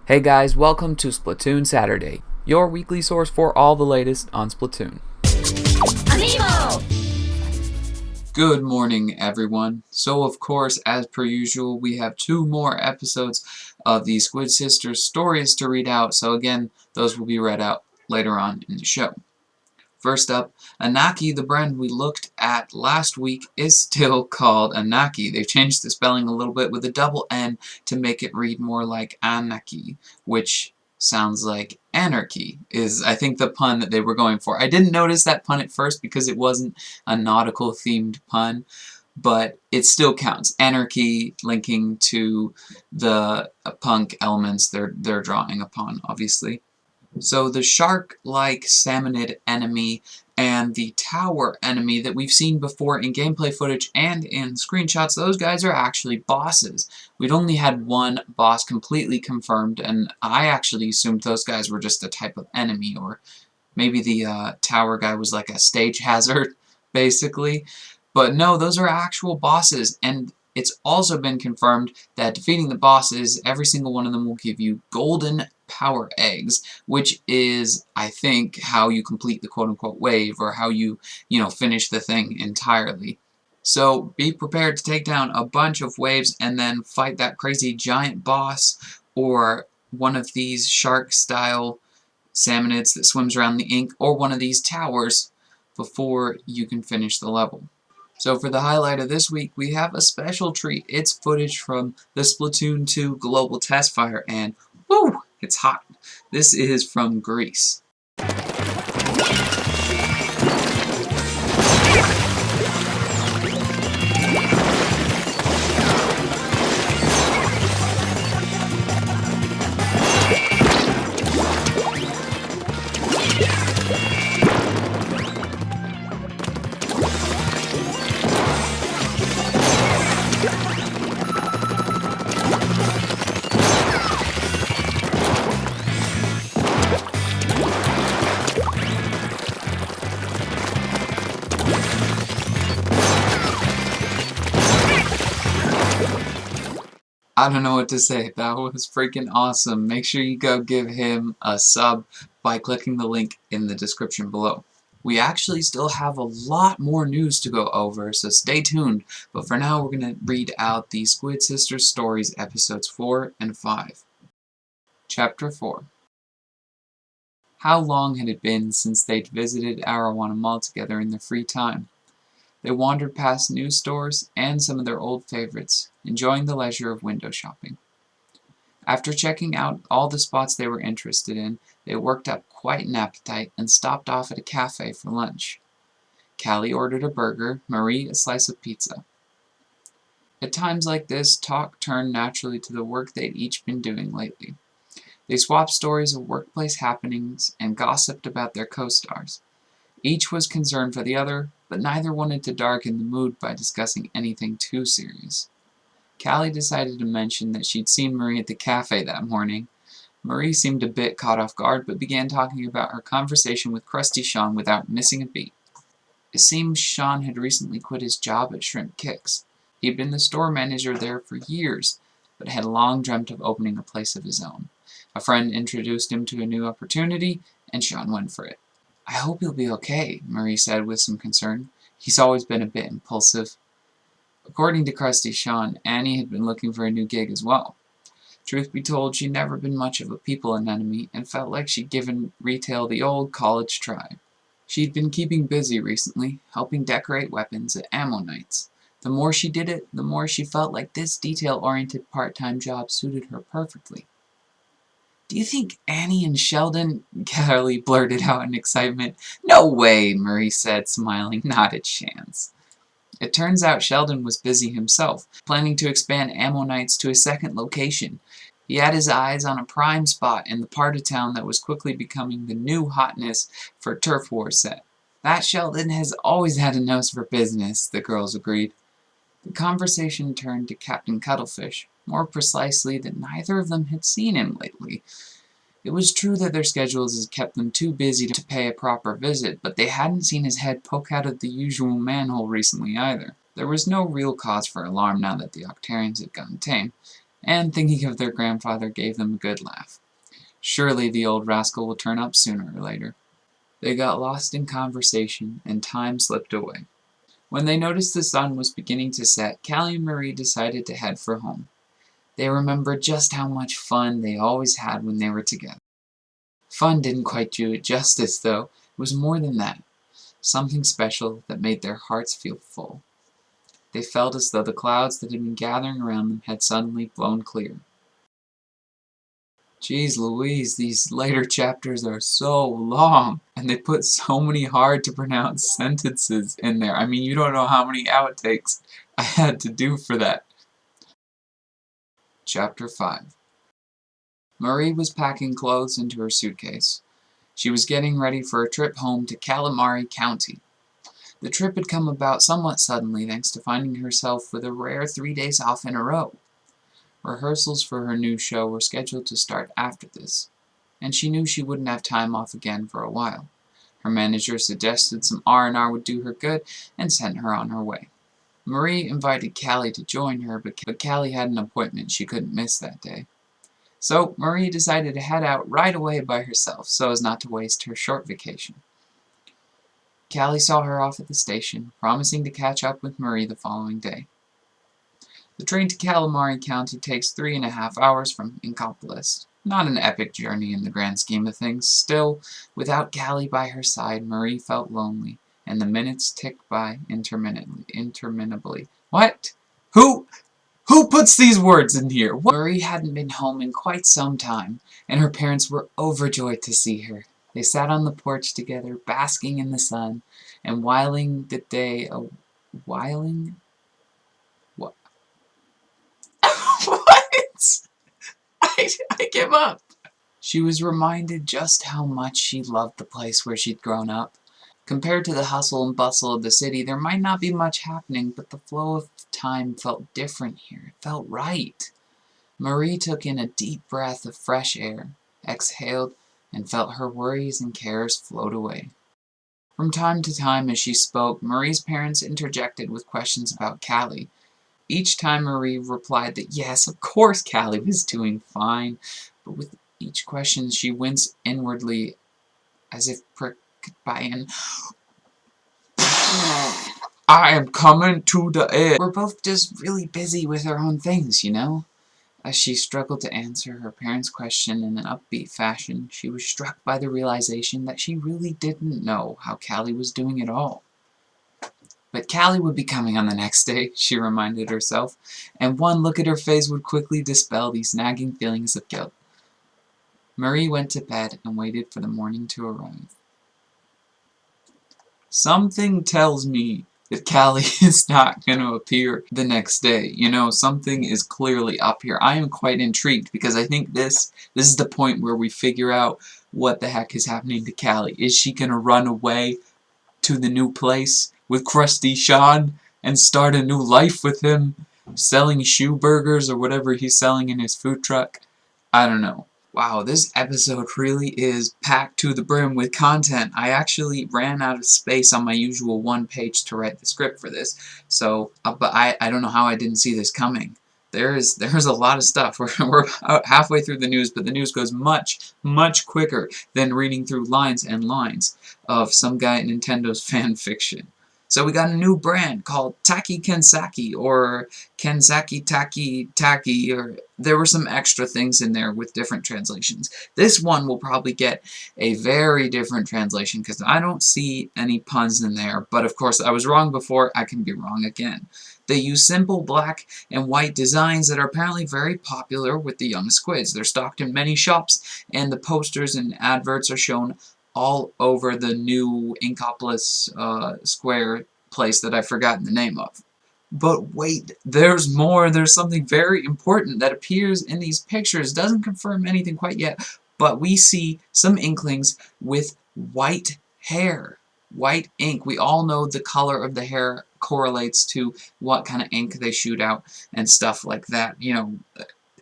Hey guys, welcome to Splatoon Saturday, your weekly source for all the latest on Splatoon. AMIIBO! Good morning, everyone. So, of course, as per usual, we have 2 more episodes of the Squid Sisters stories to read out, so again, those will be read out later on in the show. First up, Anaki, the brand we looked at last week, is still called Anaki. They've changed the spelling a little bit with a double N to make it read more like Anaki, which sounds like anarchy, is I think the pun that they were going for. I didn't notice that pun at first because it wasn't a nautical themed pun, but it still counts. Anarchy linking to the punk elements they're drawing upon, obviously. So the shark-like salmonid enemy and the tower enemy that we've seen before in gameplay footage and in screenshots, those guys are actually bosses. We'd only had one boss completely confirmed, and I actually assumed those guys were just a type of enemy, or maybe the tower guy was like a stage hazard, basically. But no, those are actual bosses, and it's also been confirmed that defeating the bosses, every single one of them will give you golden power eggs, which is, I think, how you complete the quote-unquote wave, or how you finish the thing entirely. So be prepared to take down a bunch of waves and then fight that crazy giant boss, or one of these shark-style salmonids that swims around the ink, or one of these towers before you can finish the level. So for the highlight of this week, we have a special treat. It's footage from the Splatoon 2 global test fire, and woo, it's hot. This is from Greece. I don't know what to say. That was freaking awesome. Make sure you go give him a sub by clicking the link in the description below. We actually still have a lot more news to go over, so stay tuned. But for now, we're going to read out the Squid Sisters Stories episodes 4 and 5. Chapter 4. How long had it been since they'd visited Arawana Mall together in their free time? They wandered past new stores and some of their old favorites, enjoying the leisure of window shopping. After checking out all the spots they were interested in, they worked up quite an appetite and stopped off at a cafe for lunch. Callie ordered a burger, Marie a slice of pizza. At times like this, talk turned naturally to the work they'd each been doing lately. They swapped stories of workplace happenings and gossiped about their co-stars. Each was concerned for the other, but neither wanted to darken the mood by discussing anything too serious. Callie decided to mention that she'd seen Marie at the cafe that morning. Marie seemed a bit caught off guard, but began talking about her conversation with Krusty Sean without missing a beat. It seems Sean had recently quit his job at Shrimp Kicks. He'd been the store manager there for years, but had long dreamt of opening a place of his own. A friend introduced him to a new opportunity, and Sean went for it. "I hope he'll be okay," Marie said with some concern. "He's always been a bit impulsive." According to Krusty Sean, Annie had been looking for a new gig as well. Truth be told, she'd never been much of a people anemone and felt like she'd given retail the old college try. She'd been keeping busy recently, helping decorate weapons at ammo nights. The more she did it, the more she felt like this detail-oriented part-time job suited her perfectly. "Do you think Annie and Sheldon—" Callie blurted out in excitement. "No way," Marie said, smiling. "Not a chance." It turns out Sheldon was busy himself, planning to expand ammo nights to a second location. He had his eyes on a prime spot in the part of town that was quickly becoming the new hotness for a turf war set. "That Sheldon has always had a nose for business," the girls agreed. The conversation turned to Captain Cuttlefish, more precisely that neither of them had seen him lately. It was true that their schedules had kept them too busy to pay a proper visit, but they hadn't seen his head poke out of the usual manhole recently either. There was no real cause for alarm now that the Octarians had gone tame, and thinking of their grandfather gave them a good laugh. Surely the old rascal will turn up sooner or later. They got lost in conversation, and time slipped away. When they noticed the sun was beginning to set, Callie and Marie decided to head for home. They remembered just how much fun they always had when they were together. Fun didn't quite do it justice, though. It was more than that. Something special that made their hearts feel full. They felt as though the clouds that had been gathering around them had suddenly blown clear. Jeez Louise, these later chapters are so long, and they put so many hard-to-pronounce sentences in there. I mean, you don't know how many outtakes I had to do for that. Chapter 5. Marie was packing clothes into her suitcase. She was getting ready for a trip home to Calamari County. The trip had come about somewhat suddenly thanks to finding herself with a rare 3 days off in a row. Rehearsals for her new show were scheduled to start after this, and she knew she wouldn't have time off again for a while. Her manager suggested some R&R would do her good and sent her on her way. Marie invited Callie to join her, but Callie had an appointment she couldn't miss that day. So Marie decided to head out right away by herself so as not to waste her short vacation. Callie saw her off at the station, promising to catch up with Marie the following day. The train to Calamari County takes 3.5 hours from Inkopolis. Not an epic journey in the grand scheme of things. Still, without Callie by her side, Marie felt lonely, and the minutes ticked by interminably. What? Who puts these words in here? What? Marie hadn't been home in quite some time, and her parents were overjoyed to see her. They sat on the porch together, basking in the sun, and whiling the day whiling? What? What? I give up. She was reminded just how much she loved the place where she'd grown up. Compared to the hustle and bustle of the city, there might not be much happening, but the flow of time felt different here. It felt right. Marie took in a deep breath of fresh air, exhaled, and felt her worries and cares float away. From time to time as she spoke, Marie's parents interjected with questions about Callie. Each time Marie replied that yes, of course Callie was doing fine, but with each question she winced inwardly as if pricked by an I am coming to the end. We're both just really busy with our own things, you know? As she struggled to answer her parents' question in an upbeat fashion, she was struck by the realization that she really didn't know how Callie was doing at all. But Callie would be coming on the next day, she reminded herself, and one look at her face would quickly dispel these nagging feelings of guilt. Marie went to bed and waited for the morning to arrive. Something tells me that Callie is not going to appear the next day. You know, something is clearly up here. I am quite intrigued because I think this is the point where we figure out what the heck is happening to Callie. Is she going to run away to the new place with Krusty Sean and start a new life with him, selling shoe burgers or whatever he's selling in his food truck? I don't know. Wow, this episode really is packed to the brim with content. I actually ran out of space on my usual one page to write the script for this, so but I don't know how I didn't see this coming. There's a lot of stuff. We're about halfway through the news, but the news goes much quicker than reading through lines and lines of some guy at Nintendo's fan fiction. So we got a new brand called Taki Kensaki, or Kensaki Taki Taki, or there were some extra things in there with different translations. This one will probably get a very different translation because I don't see any puns in there, but of course I was wrong before, I can be wrong again. They use simple black and white designs that are apparently very popular with the young squids. They're stocked in many shops, and the posters and adverts are shown all over the new Inkopolis square place that I've forgotten the name of. But wait, there's more. There's something very important that appears in these pictures. Doesn't confirm anything quite yet, but we see some inklings with white hair. White ink. We all know the color of the hair correlates to what kind of ink they shoot out and stuff like that. You know,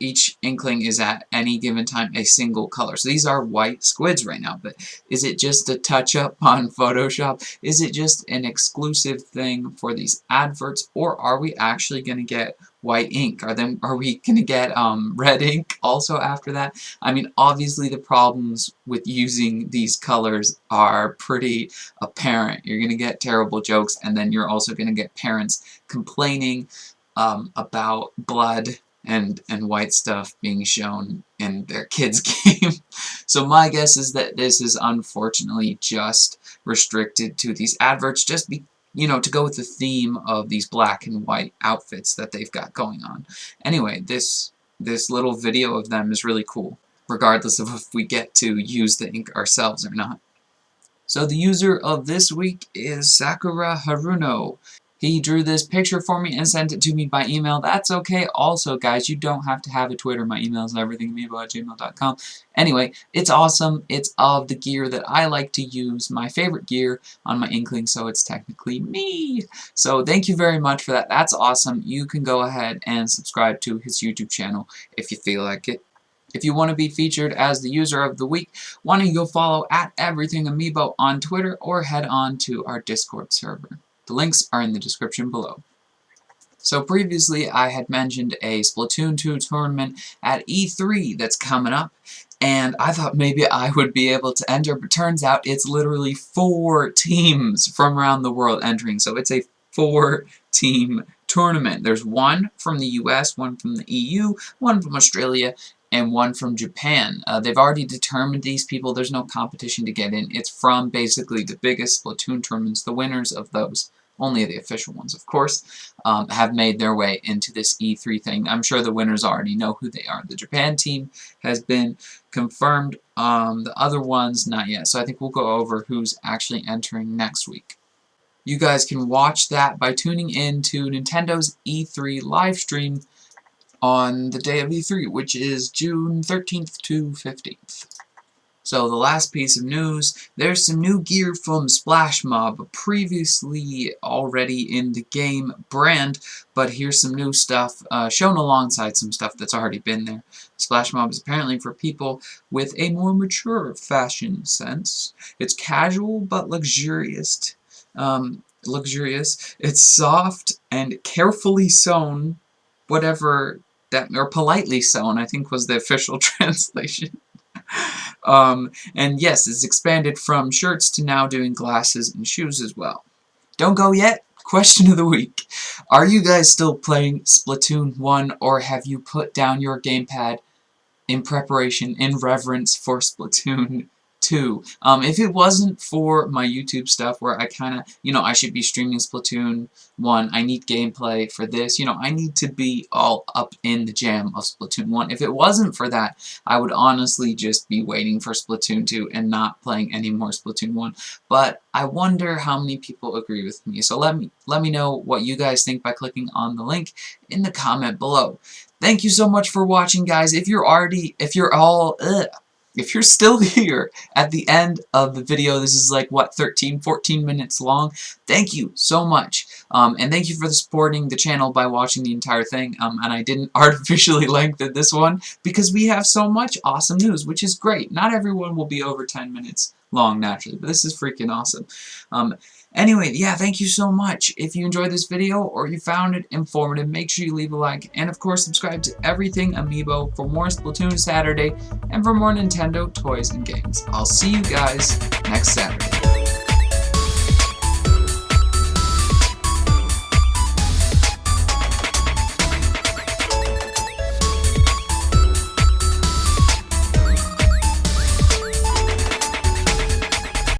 each inkling is at any given time a single color. So these are white squids right now, but is it just a touch-up on Photoshop? Is it just an exclusive thing for these adverts, or are we actually going to get white ink? Are we going to get red ink also after that? I mean, obviously the problems with using these colors are pretty apparent. You're going to get terrible jokes, and then you're also going to get parents complaining about blood and white stuff being shown in their kids' game. So my guess is that this is unfortunately just restricted to these adverts, just to go with the theme of these black and white outfits that they've got going on. Anyway, this little video of them is really cool, regardless of if we get to use the ink ourselves or not. So the user of this week is Sakura Haruno. He drew this picture for me and sent it to me by email. That's okay. Also, guys, you don't have to have a Twitter. My email is everythingamiibo@gmail.com. Anyway, it's awesome. It's of the gear that I like to use, my favorite gear on my inkling, so it's technically me. So thank you very much for that. That's awesome. You can go ahead and subscribe to his YouTube channel if you feel like it. If you want to be featured as the user of the week, why don't you go follow @everythingamiibo on Twitter or head on to our Discord server. The links are in the description below. So previously I had mentioned a Splatoon 2 tournament at E3 that's coming up, and I thought maybe I would be able to enter, but turns out it's literally 4 teams from around the world entering, so it's a 4-team tournament. There's one from the US, one from the EU, one from Australia, and one from Japan. They've already determined these people. There's no competition to get in. It's from basically the biggest Splatoon tournaments. The winners of those, only the official ones of course, have made their way into this E3 thing. I'm sure the winners already know who they are. The Japan team has been confirmed. The other ones, not yet. So I think we'll go over who's actually entering next week. You guys can watch that by tuning in to Nintendo's E3 live stream on the day of E3, which is June 13th to 15th. So the last piece of news, there's some new gear from Splash Mob, previously already in the game brand, but here's some new stuff shown alongside some stuff that's already been there. Splash Mob is apparently for people with a more mature fashion sense. It's casual but luxurious. It's soft and carefully sewn, whatever that, or politely sewn, I think was the official translation. And yes, it's expanded from shirts to now doing glasses and shoes as well. Don't go yet? Question of the week. Are you guys still playing Splatoon 1, or have you put down your gamepad in preparation, in reverence for Splatoon 2? If it wasn't for my YouTube stuff where I kind of, I should be streaming Splatoon 1, I need gameplay for this, I need to be all up in the jam of Splatoon 1. If it wasn't for that, I would honestly just be waiting for Splatoon 2 and not playing any more Splatoon 1. But I wonder how many people agree with me. So let me know what you guys think by clicking on the link in the comment below. Thank you so much for watching, guys. If you're still here at the end of the video, this is like, what, 13, 14 minutes long? Thank you so much. And thank you for supporting the channel by watching the entire thing. And I didn't artificially lengthen this one because we have so much awesome news, which is great. Not everyone will be over 10 minutes long, naturally, but this is freaking awesome. Anyway, yeah, thank you so much. If you enjoyed this video or you found it informative, make sure you leave a like, and of course subscribe to Everything Amiibo for more Splatoon Saturday and for more Nintendo toys and games. I'll see you guys next Saturday.